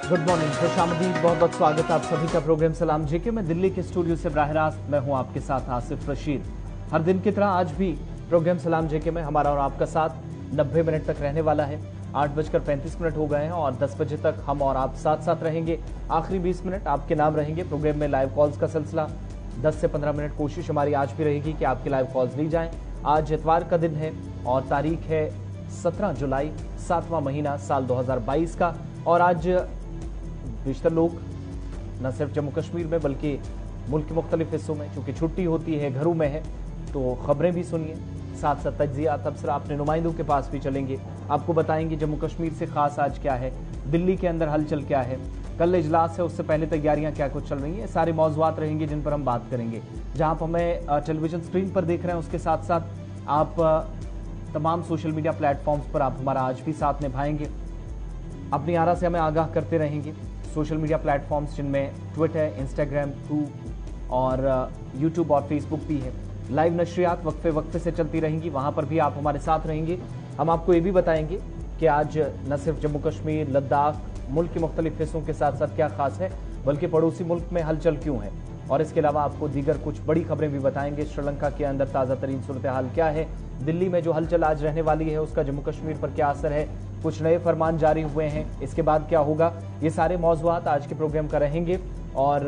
Good morning, खुश आमदीद, बहुत बहुत स्वागत आप सभी का प्रोग्राम सलाम जेके में दिल्ली के स्टूडियो से बराह रास्त मैं हूं आपके साथ आसिफ रशीद। हर दिन की तरह आज भी प्रोग्राम सलाम जेके में हमारा और आपका साथ 90 मिनट तक रहने वाला है। 8:35 हो गए हैं और 10 बजे तक हम और आप साथ साथ रहेंगे। आखिरी 20 मिनट आपके नाम रहेंगे। प्रोग्राम में लाइव कॉल्स का सिलसिला 10 से 15 मिनट कोशिश हमारी आज भी रहेगी कि आपकी लाइव कॉल्स ली जाएं। आज इतवार का दिन है और तारीख है 17 जुलाई, 7वां महीना साल 2022 का। और आज बेशतर लोग न सिर्फ जम्मू कश्मीर में बल्कि मुल्क के मुख्तलिफ हिस्सों में चूंकि छुट्टी होती है घरों में है, तो खबरें भी सुनिए, साथ साथ तज्जिया तबसरा अपने नुमाइंदों के पास भी चलेंगे। आपको बताएंगे जम्मू कश्मीर से खास आज क्या है, दिल्ली के अंदर हलचल क्या है, कल इजलास है उससे पहले तैयारियां क्या कुछ चल रही हैं। सारे मौज़ूआत रहेंगे जिन पर हम बात करेंगे। जहां आप हमें टेलीविजन स्क्रीन पर देख रहे हैं उसके साथ साथ आप तमाम सोशल मीडिया प्लेटफॉर्म्स पर आप हमारा आज भी साथ निभाएंगे, अपनी आरा से हमें आगाह करते रहेंगे। सोशल मीडिया प्लेटफॉर्म्स जिनमें ट्विटर, इंस्टाग्राम, ट्रू और यूट्यूब और फेसबुक भी है। लाइव नशरियात वक्फे वक्फे से चलती रहेंगी, वहां पर भी आप हमारे साथ रहेंगे। हम आपको ये भी बताएंगे कि आज न सिर्फ जम्मू कश्मीर, लद्दाख, मुल्क के मुख्तलिफ हिस्सों के साथ साथ क्या खास है बल्कि पड़ोसी मुल्क में हलचल क्यों है। और इसके अलावा आपको दीगर कुछ बड़ी खबरें भी बताएंगे। श्रीलंका के अंदर ताज़ा तरीन सूरत हाल क्या है, दिल्ली में जो हलचल आज रहने वाली है उसका जम्मू कश्मीर पर क्या असर है, कुछ नए फरमान जारी हुए हैं, इसके बाद क्या होगा, ये सारे मौज़ूआत आज के प्रोग्राम का रहेंगे। और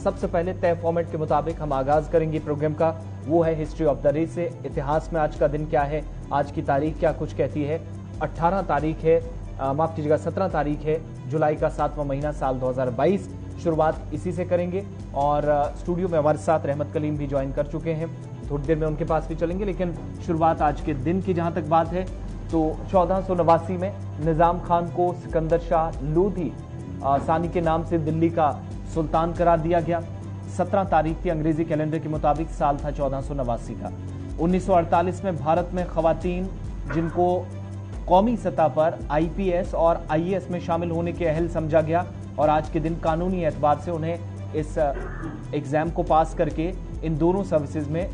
सबसे पहले तय फॉर्मेट के मुताबिक हम आगाज करेंगे प्रोग्राम का, वो है हिस्ट्री ऑफ द डे से। इतिहास में आज का दिन क्या है, आज की तारीख क्या कुछ कहती है। 18 तारीख है, माफ कीजिएगा 17 तारीख है जुलाई का 7वां महीना साल 2022। शुरुआत इसी से करेंगे और स्टूडियो में हमारे साथ रहमत कलीम भी ज्वाइन कर चुके हैं, थोड़ी देर में उनके पास भी चलेंगे। लेकिन शुरुआत आज के दिन की जहां तक बात है तो 1489 में निजाम खान को सिकंदर शाह लोधी सानी के नाम से दिल्ली का सुल्तान करार दिया गया। 17 तारीख थी अंग्रेजी कैलेंडर के मुताबिक, साल था 1489 का। 1948 में भारत में खवातीन जिनको कौमी सतह पर IPS और IAS में शामिल होने के अहल समझा गया और आज के दिन कानूनी एतबार से उन्हें इस एग्जाम को पास करके इन दोनों सर्विसेज में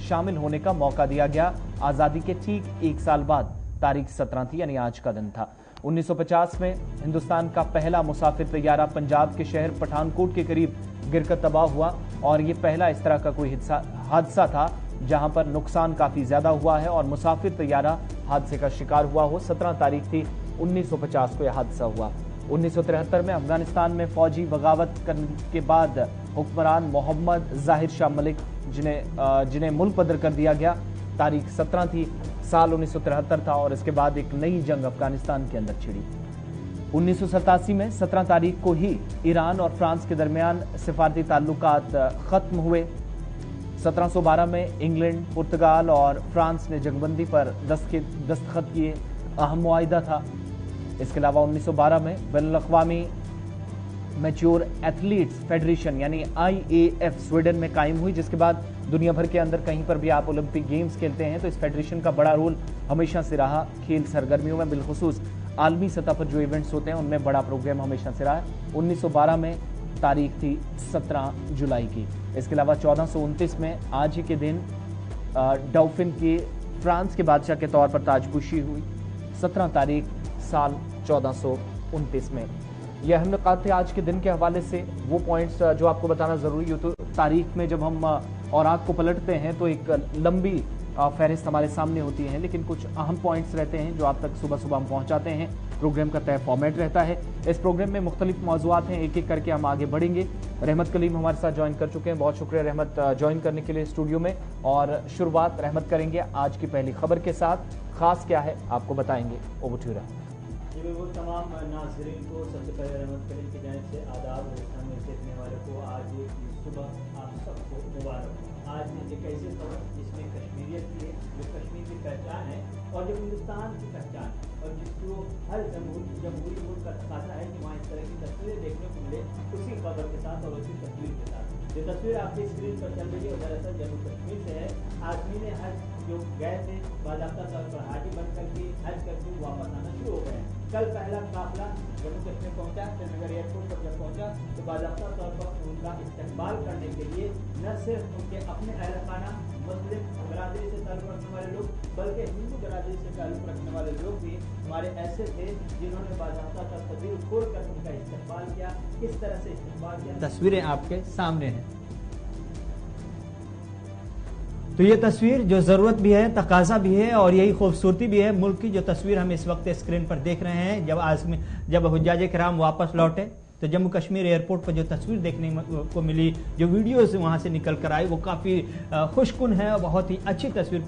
शामिल होने का मौका दिया गया। आज़ादी के ठीक एक साल बाद तारीख 17 थी, यानी आज का दिन था। 1950 में हिंदुस्तान का पहला मुसाफिर तैयारा पंजाब के शहर पठानकोट के करीब गिरकर तबाह हुआ और ये पहला इस तरह का कोई हादसा था जहां पर नुकसान काफी ज्यादा हुआ है और मुसाफिर तैयारा हादसे का शिकार हुआ हो। 17 तारीख थी 1950 को यह हादसा हुआ। 1973 में अफगानिस्तान में फौजी बगावत करने के बाद हुक्मरान मोहम्मद जाहिर शाह मलिक जिन्हें मुल्क बदर कर दिया गया, तारीख 17 थी, साल 1973 था और इसके बाद एक नई जंग अफगानिस्तान के अंदर छिड़ी। 1987 में 17 तारीख को ही ईरान और फ्रांस के दरमियान सिफारती ताल्लुकात खत्म हुए। 1712 में इंग्लैंड, पुर्तगाल और फ्रांस ने जंगबंदी पर दस्तखत किए, अहम मुआहिदा था। इसके अलावा 1912 में बैनुल-अक़वामी मैच्योर एथलीट्स फेडरेशन यानी IAF स्वीडन में कायम हुई, जिसके बाद दुनिया भर के अंदर कहीं पर भी आप ओलंपिक गेम्स खेलते हैं तो इस फेडरेशन का बड़ा रोल हमेशा से रहा। खेल सरगर्मियों में बिलखुसूस आलमी सतह पर जो इवेंट्स होते हैं उनमें बड़ा प्रोग्राम हमेशा से रहा। 1912 में तारीख थी 17 जुलाई की। इसके अलावा 1429 में आज ही के दिन डॉल्फिन के फ्रांस के बादशाह के तौर पर ताजपोशी हुई। 17 तारीख साल 1429 में। यह अहम नुकात थे आज के दिन के हवाले से। वो पॉइंट्स जो आपको बताना जरूरी हो, तो तारीख में जब हम और आग को पलटते हैं तो एक लंबी फहरिस्त हमारे सामने होती है, लेकिन कुछ अहम पॉइंट्स रहते हैं जो आप तक सुबह सुबह हम पहुंचाते हैं। प्रोग्राम का तय फॉर्मेट रहता है। इस प्रोग्राम में मुख्तलिफ मौज़ूआत हैं, एक एक करके हम आगे बढ़ेंगे। रहमत कलीम हमारे साथ ज्वाइन कर चुके हैं, बहुत शुक्रिया रहमत ज्वाइन करने के लिए स्टूडियो में। और शुरुआत रहमत करेंगे आज की पहली खबर के साथ। खास क्या है आपको बताएंगे, ओवर टू यू। बिल्कुल, तमाम नाज़रीन को सबसे पहले रहमत करीम की जानिब से आदाब और इस्लामी देखने वाले को आज की सुबह आप सबको मुबारक। आज एक ऐसी खबर जिसमें कश्मीरियत की है, जो कश्मीर की पहचान है और जो हिंदुस्तान की पहचान है और जिसको हर जमहूरी मुल्क का तकाज़ा है कि वहाँ इस तरह की तस्वीरें देखने को मिले उसी खबर के साथ और उसी तस्वीर के साथ। जो तस्वीर आपकी स्क्रीन पर चल रही है वो दरअसल जम्मू कश्मीर से है। आदमी ने हज जो गए थे बाज़ाब्ता तौर पर हाजी बन करके हज करके वापस आना शुरू हो गए। कल पहला काफिला जम्मू कश्मीर पहुंचा, श्रीनगर एयरपोर्ट पर जब पहुंचा तो बाज़ाब्ता तौर पर उनका इस्तेमाल करने के लिए न सिर्फ उनके अपने अहल खाना मुस्लिम बरादरी से ताल्लुक़ रखने वाले लोग, बल्कि हिंदू बरादरी से ताल्लुक़ रखने वाले लोग भी हमारे ऐसे थे जिन्होंने बाज़ाब्ता तस्वीर खोल कर उनका इस्तेमाल किया। किस तरह से इस्तेमाल किया, तस्वीरें आपके सामने हैं। तो ये तस्वीर जो ज़रूरत भी है, तकाजा भी है और यही खूबसूरती भी है मुल्क की। जो तस्वीर हम इस वक्त स्क्रीन पर देख रहे हैं, जब हुज्जाज किराम वापस लौटे तो जम्मू कश्मीर एयरपोर्ट पर जो तस्वीर देखने को मिली, जो वीडियोस वहाँ से निकल कर आई, वो काफ़ी खुशकुन है और बहुत ही अच्छी तस्वीर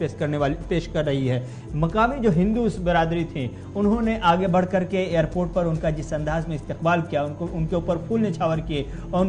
पेश कर रही है। मकामी जो हिंदू बरादरी थी उन्होंने आगे बढ़ कर के एयरपोर्ट पर उनका जिस अंदाज में इस्तकबाल किया, उनके ऊपर फूल निछावर किए और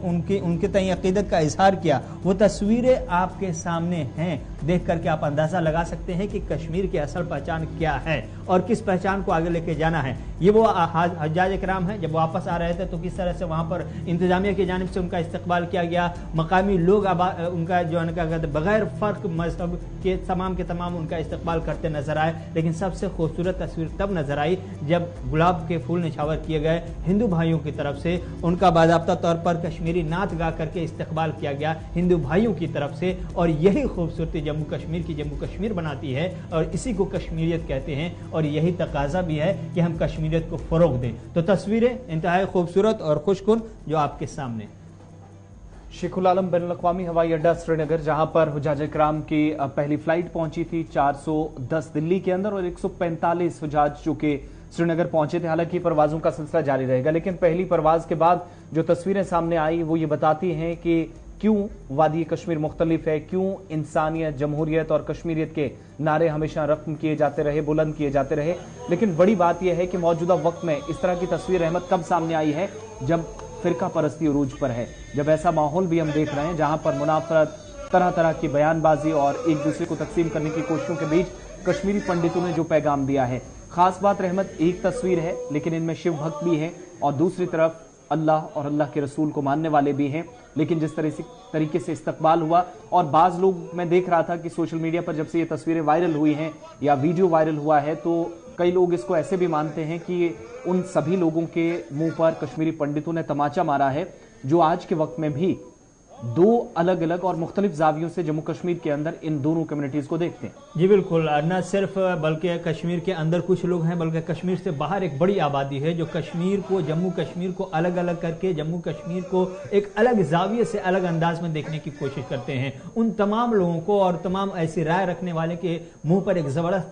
उनके तय अकीदत का इजहार किया, वो तस्वीरें आपके सामने हैं। देख करके आप अंदाज़ा लगा सकते हैं कि कश्मीर की असल पहचान क्या है और किस पहचान को आगे लेके जाना है। ये वो हज्जाज किराम है, जब वापस आ रहे थे तो किस तरह से वहाँ पर इंतजामिया की जानिब से उनका इस्तकबाल किया गया। मकामी लोग उनका जो है बगैर फ़र्क मजहब के तमाम उनका इस्तकबाल करते नजर आए। लेकिन सबसे खूबसूरत तस्वीर तब नजर आई जब गुलाब के फूल निछावर किए गए हिंदू भाइयों की तरफ से, उनका बाज़ाब्ता तौर पर कश्मीरी नात गा करके इस्तकबाल किया गया हिंदू भाइयों की तरफ से। और यही खूबसूरती जम्मू कश्मीर बनाती है और इसी को कश्मीरियत कहते हैं और यही तकाजा भी है कि हम कश्मीरियत को फरोग दें। तो तस्वीरें इंतहाई खूबसूरत और खुशकुन जो आपके सामने। शेखुल आलम बैनुल-अक़वामी हवाई अड्डा श्रीनगर, जहां पर हुज्जाज किराम की पहली फ्लाइट पहुंची थी 410 दिल्ली के अंदर और 145 हुज्जाज जो कि श्रीनगर पहुंचे थे। हालांकि परवाजों का सिलसिला जारी रहेगा, लेकिन पहली परवाज के बाद जो तस्वीरें सामने आई वो ये बताती हैं कि क्यों वादी कश्मीर मुख्तलिफ है, क्यों इंसानियत, जमहूरियत और कश्मीरियत के नारे हमेशा रक़्म किए जाते रहे, बुलंद किए जाते रहे। लेकिन बड़ी बात यह है कि मौजूदा वक्त में इस तरह की तस्वीर अहमद कब सामने आई है, जब फिरका परस्ती उरूज पर है, जब ऐसा माहौल भी हम देख रहे हैं जहां पर मुनाफरत, तरह तरह की बयानबाजी और एक दूसरे को तकसीम करने की कोशिशों के बीच कश्मीरी पंडितों ने जो पैगाम दिया है। खास बात रहमत एक तस्वीर है, लेकिन इनमें शिव भक्त भी हैं और दूसरी तरफ अल्लाह और अल्लाह के रसूल को मानने वाले भी हैं। लेकिन जिस तरीके से इस्तकबाल हुआ, और बाज़ लोग, मैं देख रहा था कि सोशल मीडिया पर जब से ये तस्वीरें वायरल हुई हैं या वीडियो वायरल हुआ है, तो कई लोग इसको ऐसे भी मानते हैं कि उन सभी लोगों के मुंह पर कश्मीरी पंडितों ने तमाचा मारा है जो आज के वक्त में भी दो अलग अलग और मुख्तलिफ जावियों से जम्मू कश्मीर के अंदर इन दोनों कम्युनिटीज को देखते हैं। जी बिल्कुल, न सिर्फ बल्कि कश्मीर के अंदर कुछ लोग हैं, बल्कि कश्मीर से बाहर एक बड़ी आबादी है जो कश्मीर को, जम्मू कश्मीर को अलग अलग करके जम्मू कश्मीर को एक अलग जाविये से, अलग अंदाज में देखने की कोशिश करते हैं। उन तमाम लोगों को और तमाम ऐसी राय रखने वाले के मुंह पर एक जबरदस्त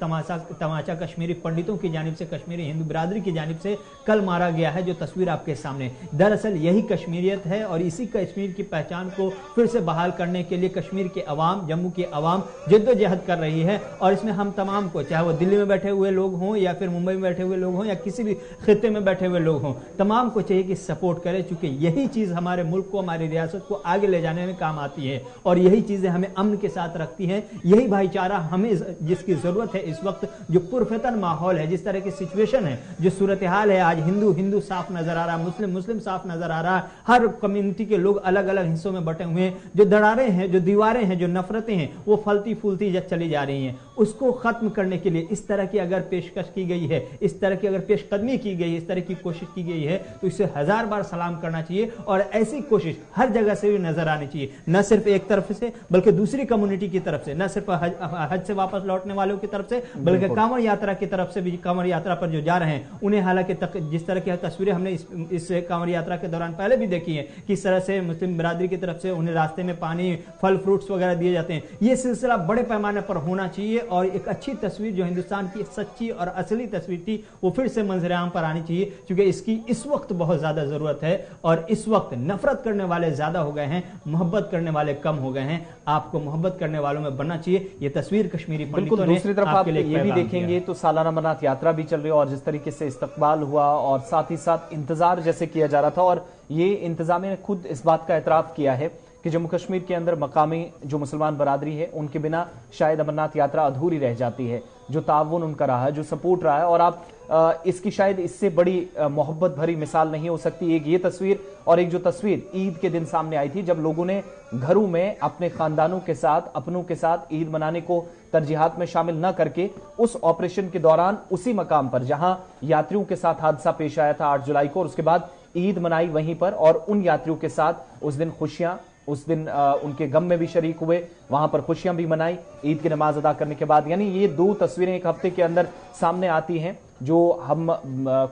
तमाचा कश्मीरी पंडितों की जानिब से, कश्मीरी हिंदू बिरादरी की जानिब से कल मारा गया है, जो तस्वीर आपके सामने। दरअसल यही कश्मीरियत है और इसी कश्मीर की पहचान को फिर से बहाल करने के लिए कश्मीर के अवाम, जम्मू के अवाम जद्दोजहद कर रही है। और इसमें हम तमाम को, चाहे वो दिल्ली में बैठे हुए लोग हों या फिर मुंबई में बैठे हुए लोग हों या किसी भी खित्ते में बैठे हुए लोग हों, तमाम को चाहिए कि सपोर्ट करें, चूंकि यही चीज़ हमारे मुल्क को, हमारी रियासत को आगे ले जाने में काम आती है और यही चीज़ें हमें अमन के साथ रखती हैं। यही भाईचारा हमें जिसकी ज़रूरत है इस वक्त, जो पुरफतन माहौल है, जिस तरह की सिचुएशन है, जो सूरत हाल है, आज हिंदू साफ नजर आ रहा है, मुस्लिम साफ नजर आ रहा है, हर कम्युनिटी के लोग अलग अलग हिस्सों में बटे हुए, जो दरारें हैं, जो दीवारें हैं, जो नफरतें हैं, वो फलती फूलती चली जा रही हैं। उसको खत्म करने के लिए इस तरह की अगर पेशकश की गई है, इस तरह की अगर पेशकदमी की गई है, इस तरह की कोशिश की गई है, तो इसे 1000 बार सलाम करना चाहिए। और ऐसी कोशिश हर जगह से भी नजर आनी चाहिए, न सिर्फ एक तरफ से बल्कि दूसरी कम्युनिटी की तरफ से, न सिर्फ हज से वापस लौटने वालों की तरफ से बल्कि कांवड़ यात्रा की तरफ से भी। कांवड़ यात्रा पर जो जा रहे हैं उन्हें, हालांकि जिस तरह की तस्वीरें हमने इस कांवड़ यात्रा के दौरान पहले भी देखी है, किस तरह से मुस्लिम बिरादरी की तरफ से उन्हें रास्ते में पानी, फल, फ्रूट्स वगैरह दिए जाते हैं। ये सिलसिला बड़े पैमाने पर होना चाहिए और एक अच्छी तस्वीर जो हिंदुस्तान की सच्ची और असली तस्वीर थी वो फिर से मंजर आम पर आनी चाहिए, क्योंकि इसकी इस वक्त बहुत ज्यादा जरूरत है। और इस वक्त नफरत करने वाले ज्यादा हो गए हैं, मोहब्बत करने वाले कम हो गए हैं। आपको मोहब्बत करने वालों में बनना चाहिए। ये तस्वीर कश्मीरी पंडितों ने। दूसरी तरफ आप ये भी देखेंगे तो सालाना अमरनाथ यात्रा भी चल रही है और जिस तरीके से इस्तकबाल हुआ और साथ ही साथ इंतजार जैसे किया जा रहा था, और ये इंतजामिया ने खुद इस बात का एतराफ किया है कि जम्मू कश्मीर के अंदर मकामी जो मुसलमान बरादरी है उनके बिना शायद अमरनाथ यात्रा अधूरी रह जाती है। जो ताउन उनका रहा है, जो सपोर्ट रहा है, और आप इसकी शायद इससे बड़ी मोहब्बत भरी मिसाल नहीं हो सकती। एक ये तस्वीर और एक जो तस्वीर ईद के दिन सामने आई थी, जब लोगों ने घरों में अपने खानदानों के साथ, अपनों के साथ ईद मनाने को तरजीहात में शामिल न करके उस ऑपरेशन के दौरान उसी मकाम पर जहां यात्रियों के साथ हादसा पेश आया था 8 जुलाई को, और उसके बाद ईद मनाई वहीं पर, और उन यात्रियों के साथ उस दिन खुशियां, उस दिन उनके गम में भी शरीक हुए, वहां पर खुशियां भी मनाई ईद की नमाज अदा करने के बाद। यानी ये 2 तस्वीरें एक हफ्ते के अंदर सामने आती हैं, जो हम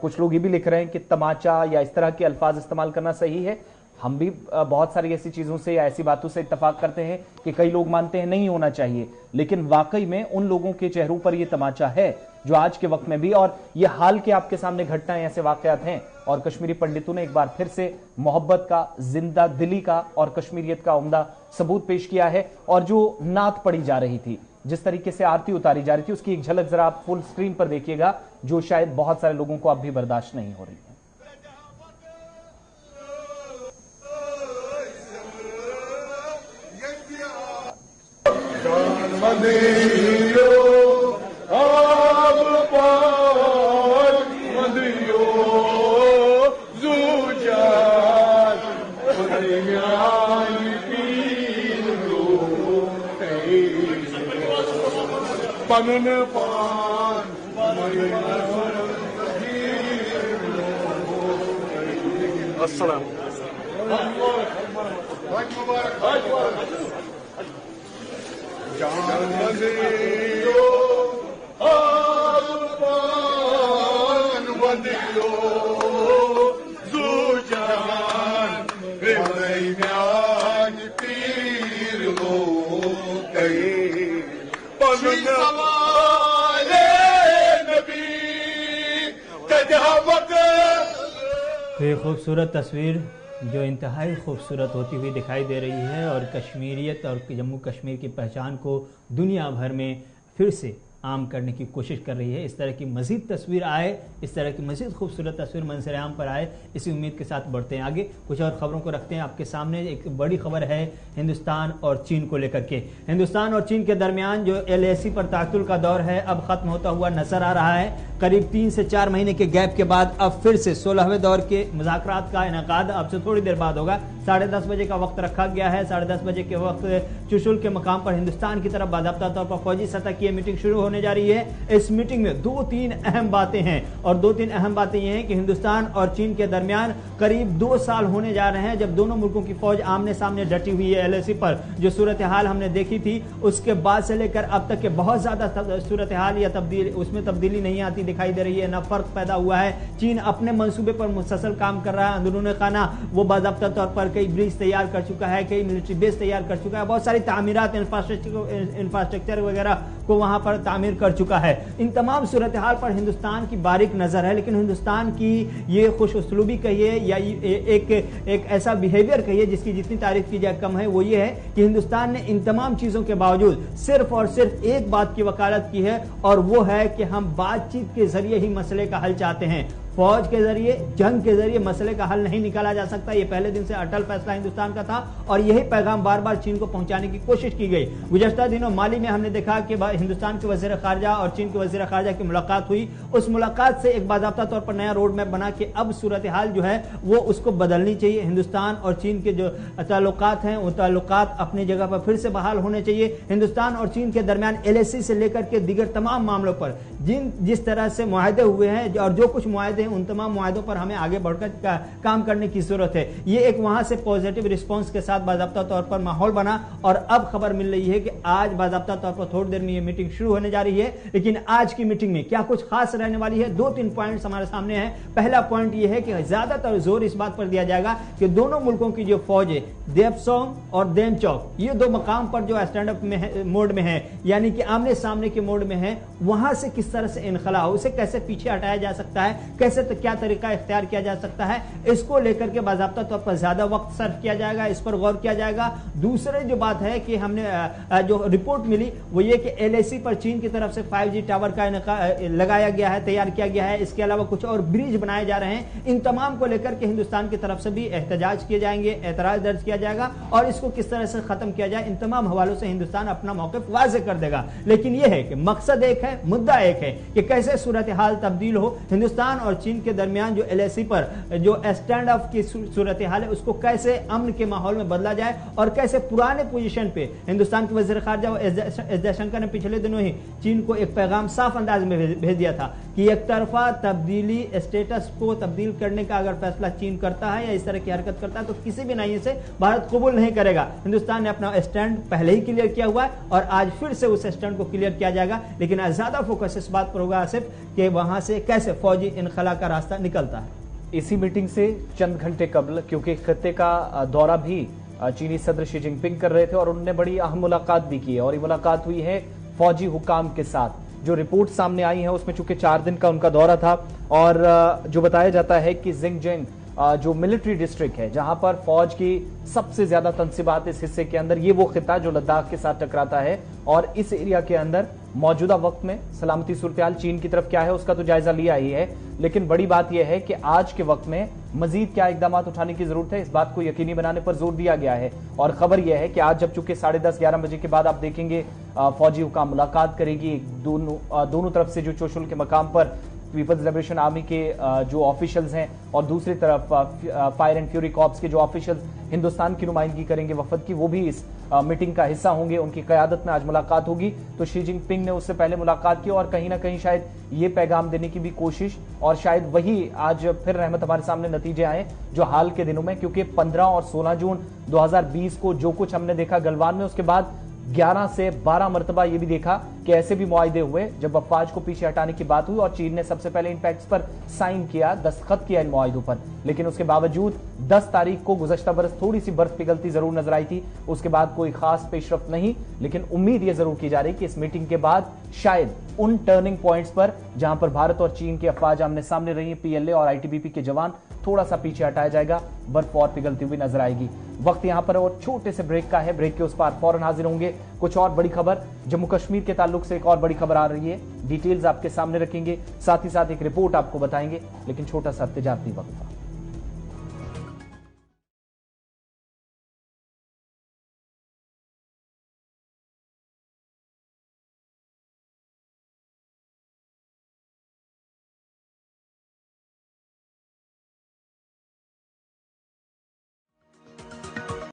कुछ लोग ये भी लिख रहे हैं कि तमाचा या इस तरह के अल्फाज इस्तेमाल करना सही है। हम भी बहुत सारी ऐसी चीजों से या ऐसी बातों से इत्तफाक करते हैं कि कई लोग मानते हैं नहीं होना चाहिए, लेकिन वाकई में उन लोगों के चेहरों पर ये तमाचा है जो आज के वक्त में भी, और ये हाल के आपके सामने घटनाएं, ऐसे वाकयात हैं, और कश्मीरी पंडितों ने एक बार फिर से मोहब्बत का, जिंदा दिली का और कश्मीरियत का उम्दा सबूत पेश किया है। और जो नात पढ़ी जा रही थी, जिस तरीके से आरती उतारी जा रही थी, उसकी एक झलक जरा आप फुल स्क्रीन पर देखिएगा, जो शायद बहुत सारे लोगों को अब भी बर्दाश्त नहीं हो रही है। अस्सलाम तो ये खूबसूरत तस्वीर जो इंतहाई खूबसूरत होती हुई दिखाई दे रही है, और कश्मीरियत और जम्मू कश्मीर की पहचान को दुनिया भर में फिर से आम करने की कोशिश कर रही है। इस तरह की मज़ीद तस्वीर आए, इस तरह की मज़ीद खूबसूरत तस्वीर मंजर आम पर आए, इसी उम्मीद के साथ बढ़ते हैं आगे। कुछ और ख़बरों को रखते हैं आपके सामने। एक बड़ी खबर है हिंदुस्तान और चीन को लेकर के। हिंदुस्तान और चीन के दरमियान जो LAC पर ताक़ुल का दौर है अब ख़त्म होता हुआ नजर आ रहा है। करीब 3 से 4 महीने के गैप के बाद अब फिर से 16वें दौर के मुज़ाकरात का इनेकाद अब से थोड़ी देर बाद होगा। 10:30 बजे का वक्त रखा गया है। 10:30 बजे के वक्त चुशुल के मकाम पर हिंदुस्तान की तरफ बाज़ाब्ता तौर पर फौजी सतह की मीटिंग शुरू होने जा रही है। इस मीटिंग में 2-3 अहम बातें हैं, और 2-3 अहम बातें ये हैं कि हिंदुस्तान और चीन के दरमियान करीब 2 साल होने जा रहे हैं जब दोनों मुल्कों की फौज आमने सामने डटी हुई है। LAC पर जो सूरत हाल हमने देखी थी, उसके बाद से लेकर अब तक के बहुत ज्यादा सूरत हाल या उसमें तब्दीली नहीं आती दिखाई दे रही है, न फर्क पैदा हुआ है। चीन अपने मंसूबे पर मुसलसल काम कर रहा है। अंदरूनी खाना वो बाज़ाब्ता तौर पर कई ब्रिज तैयार कर चुका है, कई मिलिट्री बेस तैयार कर चुका है, बहुत सारी तामीरात, इंफ्रास्ट्रक्चर वगैरह को वहां पर तामीर कर चुका है। इन तमाम सूरत हाल पर हिंदुस्तान की बारीक नजर है, लेकिन हिंदुस्तान की ये खुश उसलूबी कहिए या एक ऐसा बिहेवियर कहिए जिसकी जितनी तारीफ की जाए कम है, वो ये है कि हिंदुस्तान ने इन तमाम चीजों के बावजूद सिर्फ और सिर्फ एक बात की वकालत की है, और वो है कि हम बातचीत के जरिए ही मसले का हल चाहते हैं। फौज के जरिए, जंग के जरिए मसले का हल नहीं निकाला जा सकता। ये पहले दिन से अटल फैसला हिंदुस्तान का था, और यही पैगाम बार बार चीन को पहुंचाने की कोशिश की गई। गुज़श्ता दिनों माली में हमने देखा कि हिंदुस्तान के वज़ीर ख़ारजा और चीन के वज़ीर ख़ारजा की मुलाकात हुई। उस मुलाकात से एक बाज़ाब्ता तौर पर नया रोड मैप बना कि अब सूरत हाल जो है वो उसको बदलनी चाहिए। हिंदुस्तान और चीन के जो ताल्लुकात हैं वो ताल्लुकात अपनी जगह पर फिर से बहाल होने चाहिए। हिंदुस्तान और चीन के दरमियान LAC से लेकर के दीगर तमाम मामलों पर जिस तरह से मुआहदे हुए हैं और जो कुछ मुआहदे हैं, उन तमाम मुआहदों पर हमें आगे बढ़कर काम करने की जरूरत है। ये एक वहां से पॉजिटिव रिस्पांस के साथ बाज़ाब्ता तौर पर माहौल बना, और अब खबर मिल रही है कि आज बाज़ाब्ता तौर पर थोड़ी देर में ये मीटिंग शुरू होने जा रही है। लेकिन आज की मीटिंग में क्या कुछ खास रहने वाली है, 2-3 पॉइंट्स हमारे सामने हैं। पहला पॉइंट ये है कि ज्यादातर जोर इस बात पर दिया जाएगा कि दोनों मुल्कों की जो फौज है, देपसोंग और देमचौक, ये 2 मकाम पर जो स्टैंड अप मोड में है, यानी कि आमने सामने के मोड में है, वहां से किस तरह से इनखला, उसे कैसे पीछे हटाया जा सकता है, कैसे कैसे क्या तरीका इख्तियार किया जा सकता है, इसको लेकर के बाज़ाब्ता तौर पर ज्यादा वक्त सर्व किया जाएगा, इस पर गौर किया जाएगा। दूसरी जो बात है कि हमने जो रिपोर्ट मिली वो ये कि LAC पर चीन की तरफ से 5G टावर का लगाया गया है, तैयार किया गया है। इसके अलावा कुछ और ब्रिज बनाए जा रहे हैं। इन तमाम को लेकर के हिंदुस्तान की तरफ से भी एहतजाज किए जाएंगे, एतराज दर्ज किया जाएगा और इसको किस तरह से खत्म किया जाए, इन तमाम हवालों से हिंदुस्तान अपना मौक़िफ़ वाज़ेह कर देगा। लेकिन यह है कि मकसद एक है, मुद्दा एक है कि कैसे सूरत हाल तब्दील हो, हिंदुस्तान और चीन के दरमियान जो LAC पर जो स्टैंड ऑफ की सूरत हाल है उसको कैसे अमन के माहौल में बदला जाए और कैसे पुराने पोजीशन पे हिंदुस्तान के वज़ीर ख़ारिजा एस जयशंकर ने पिछले दिनों ही चीन को एक पैगाम साफ अंदाज में भेज दिया था कि एक तरफा तब्दीली स्टेटस को तब्दील करने का अगर फैसला चीन करता है या इस तरह की हरकत करता है तो किसी भी नई से भारत कबूल नहीं करेगा। हिंदुस्तान ने अपना स्टैंड पहले ही क्लियर किया हुआ है और आज फिर से उस स्टैंड को क्लियर किया जाएगा। लेकिन ज्यादा फोकस इस बात पर होगा आसिफ कि वहां से कैसे फौजी इनखला का रास्ता निकलता है। इसी मीटिंग से चंद घंटे कबल, क्योंकि खत्ते का दौरा भी चीनी सदर शी जिनपिंग कर रहे थे और उन्होंने बड़ी अहम मुलाकात भी की है और ये मुलाकात हुई है फौजी हुकाम के साथ। जो रिपोर्ट सामने आई है उसमें चूंकि 4 दिन का उनका दौरा था और जो बताया जाता है कि जिंगजिंग जो मिलिट्री डिस्ट्रिक्ट है जहां पर फौज की सबसे ज्यादा तनसीबात इस हिस्से के अंदर, ये वो खिता जो लद्दाख के साथ टकराता है और इस एरिया के अंदर मौजूदा वक्त में सलामती सूरत चीन की तरफ क्या है उसका तो जायजा लिया ही है। लेकिन बड़ी बात यह है कि आज के वक्त में मजीद क्या इकदाम उठाने की जरूरत है, इस बात को यकीनी बनाने पर जोर दिया गया है। और खबर यह है कि आज जब चूंकि 10:30-11 बजे के बाद आप देखेंगे फौजी हुकाम मुलाकात करेगी दोनों तरफ से, जो चोशुल के मकाम पर पीपल्स लिबरेशन आर्मी के जो ऑफिशियल्स हैं और दूसरी तरफ फायर एंड फ्यूरी कॉर्प्स के जो ऑफिशियल्स हिंदुस्तान की नुमाइंदगी करेंगे वफद की, वो भी इस मीटिंग का हिस्सा होंगे। उनकी क़यादत में आज मुलाकात होगी। तो शी जिनपिंग ने उससे पहले मुलाकात की और कहीं ना कहीं शायद ये पैगाम देने की भी कोशिश, और शायद वही आज फिर रहमत हमारे सामने नतीजे आए जो हाल के दिनों में, क्योंकि 15 और 16 जून 2020 को जो कुछ हमने देखा गलवान में, उसके बाद 11 से 12 मरतबा ये भी देखा कि ऐसे भी मुआहिदे हुए जब अफवाज को पीछे हटाने की बात हुई और चीन ने सबसे पहले इन पैक्ट्स पर साइन किया, दस्तखत किया इन मुआहिदों पर। लेकिन उसके बावजूद 10 तारीख को गुज़श्ता बरस थोड़ी सी बर्फ पिघलती जरूर नजर आई थी, उसके बाद कोई खास पेशरफ्त नहीं। लेकिन उम्मीद ये जरूर की जा रही कि इस मीटिंग के बाद शायद उन टर्निंग पॉइंट्स पर जहां पर भारत और चीन की अफवाज आमने सामने रही, PLA और ITBP के जवान, थोड़ा सा पीछे हटाया जाएगा, बर्फ और पिघलती हुई नजर आएगी। वक्त यहां पर और छोटे से ब्रेक का है, ब्रेक के उस पार फौरन हाजिर होंगे। कुछ और बड़ी खबर, जम्मू कश्मीर के ताल्लुक से एक और बड़ी खबर आ रही है, डिटेल्स आपके सामने रखेंगे, साथ ही साथ एक रिपोर्ट आपको बताएंगे। लेकिन छोटा सा तिजारती वक्त।